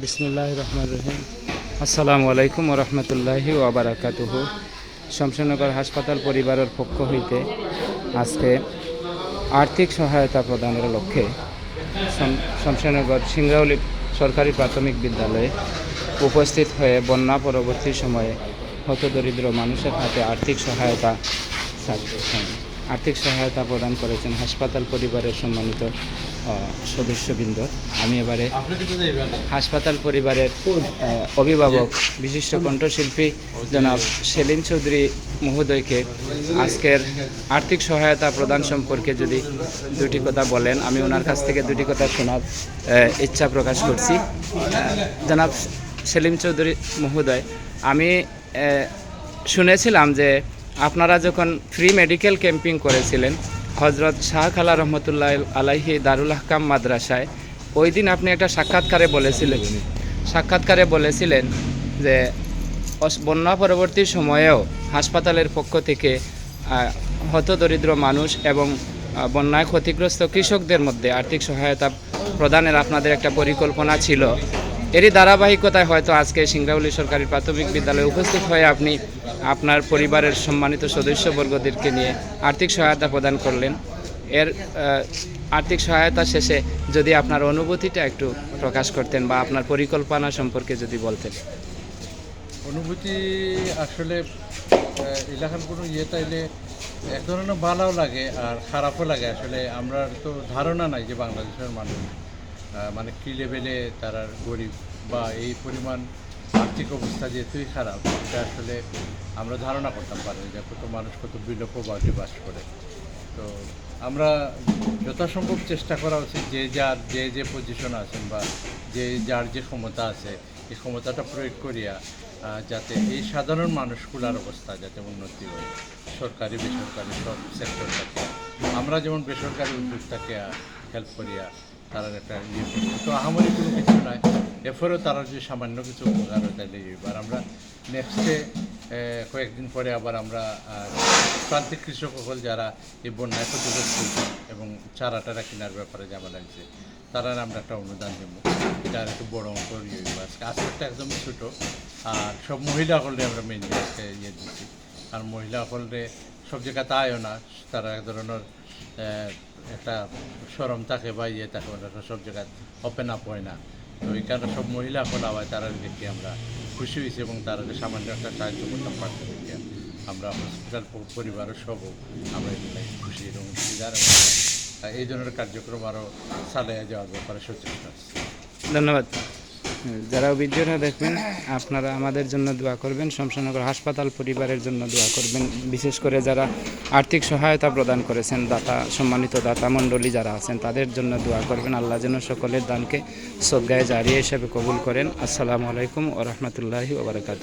বিসমিল্লাহির রহমানির রহিম। আসসালামু আলাইকুম ওয়া রাহমাতুল্লাহি ওয়া বারাকাতুহু। শমশেরনগর হাসপাতাল পরিবারের পক্ষ হইতে আজকে আর্থিক সহায়তা প্রদানের লক্ষ্যে শমশেরনগর সিংরাউলি সরকারি প্রাথমিক বিদ্যালয়ে উপস্থিত হয়ে বন্যা পরবর্তী সময়ে হতদরিদ্র মানুষের হাতে আর্থিক সহায়তা প্রদান করেছেন হাসপাতাল পরিবারের সম্মানিত সদস্যবৃন্দ। আমি এবারে হাসপাতাল পরিবারের অভিভাবক বিশিষ্ট কণ্ঠশিল্পী জনাব সেলিম চৌধুরী মহোদয়কে আজকের আর্থিক সহায়তা প্রদান সম্পর্কে যদি দুটি কথা বলেন, আমি ওনার কাছ থেকে দুটি কথা শোনার ইচ্ছা প্রকাশ করছি। জনাব সেলিম চৌধুরী মহোদয়, আমি শুনেছিলাম যে আপনারা যখন ফ্রি মেডিকেল ক্যাম্পিং করেছিলেন হজরত শাহ খালা রহমতুল্লাহ আলাইহি দারুল আহকাম মাদ্রাসায়, ওই দিন আপনি একটা সাক্ষাৎকারে বলেছিলেন যে বন্যা পরবর্তী সময়েও হাসপাতালের পক্ষ থেকে হতদরিদ্র মানুষ এবং বন্যায় ক্ষতিগ্রস্ত কৃষকদের মধ্যে আর্থিক সহায়তা প্রদানের আপনাদের একটা পরিকল্পনা ছিল। এরই ধারাবাহিকতায় হয়তো আজকে সিংরাউলি সরকারি প্রাথমিক বিদ্যালয়ে উপস্থিত হয়ে আপনি আপনার পরিবারের সম্মানিত সদস্যবর্গদেরকে নিয়ে আর্থিক সহায়তা প্রদান করলেন। এর আর্থিক সহায়তা শেষে যদি আপনার অনুভূতিটা একটু প্রকাশ করতেন বা আপনার পরিকল্পনা সম্পর্কে যদি বলতেন। অনুভূতি আসলে এলাকার কোনো তাইলে এক ধরনের ভালোও লাগে আর খারাপও লাগে। আসলে আমরা তো ধারণা নাই যে বাংলাদেশের মানুষ মানে কী লেভেলে তারা গরিব বা এই পরিমাণ আর্থিক অবস্থা যেহেতুই খারাপ, এটা আসলে আমরা ধারণা করতাম পারি যে কত মানুষ কত বিলোপ বা বাস করে। তো আমরা যথাসম্ভব চেষ্টা করা উচিত যে পজিশন আছেন বা যার যে ক্ষমতা আছে এই ক্ষমতাটা প্রয়োগ করিয়া যাতে এই সাধারণ মানুষগুলোর অবস্থা যাতে উন্নতি হয়, সরকারি বেসরকারি সব সেক্টর থাকে। আমরা যেমন বেসরকারি উদ্যোক্তাকে হেল্প করিয়া তারা একটা করি, তো আহামরি কোনো কিছু নয়, এরপরেও তারা যদি সামান্য কিছু উপকার হয় তাহলে এবার আমরা নেক্সটে কয়েকদিন পরে আবার আমরা প্রান্তিক কৃষক সকল যারা এই বন্যায় ক্ষতিগ্রস্ত এবং চারা কেনার ব্যাপারে জামা লাগছে তারা আমরা একটা অনুদান দেবো। এটা আর একটু বড় অঙ্ক আজকেরটা একদম ছোটো। আর সব মহিলা হলে আমরা মেনলি আজকে দিচ্ছি, কারণ মহিলা হলে সব জায়গাতে আয়ও না, তারা এক ধরনের একটা সরম থাকে বা থাকে, ওরা সব জায়গায় ওপেন আপ হয় না। তো এই কারণে সব মহিলা হলা হয়, তারা দেখে আমরা খুশি হয়েছি এবং তারা সামান্য একটা সাহায্য করতাম পারতে দেখে আমরা হসপিটাল পরিবারের সব আমরা এগুলাই খুশি এবং সুবিধার এই ধরনের কার্যক্রম আরও চালিয়ে যাওয়ার ব্যাপারে সচেষ্ট আছে। ধন্যবাদ। যারা ভিডিওটা দেখবেন আপনারা আমাদের জন্য দোয়া করবেন, শমশেরনগর হাসপাতাল পরিবারের জন্য দোয়া করবেন, বিশেষ করে যারা আর্থিক সহায়তা প্রদান করেছেন সম্মানিত দাতা মণ্ডলী যারা আছেন তাদের জন্য দোয়া করবেন। আল্লাহ যেন সকলের দানকে সদগায়ে জারিয়া হিসেবে কবুল করেন। আসসালামু আলাইকুম ওয়া রাহমাতুল্লাহি ওয়া বারাকাতুহু।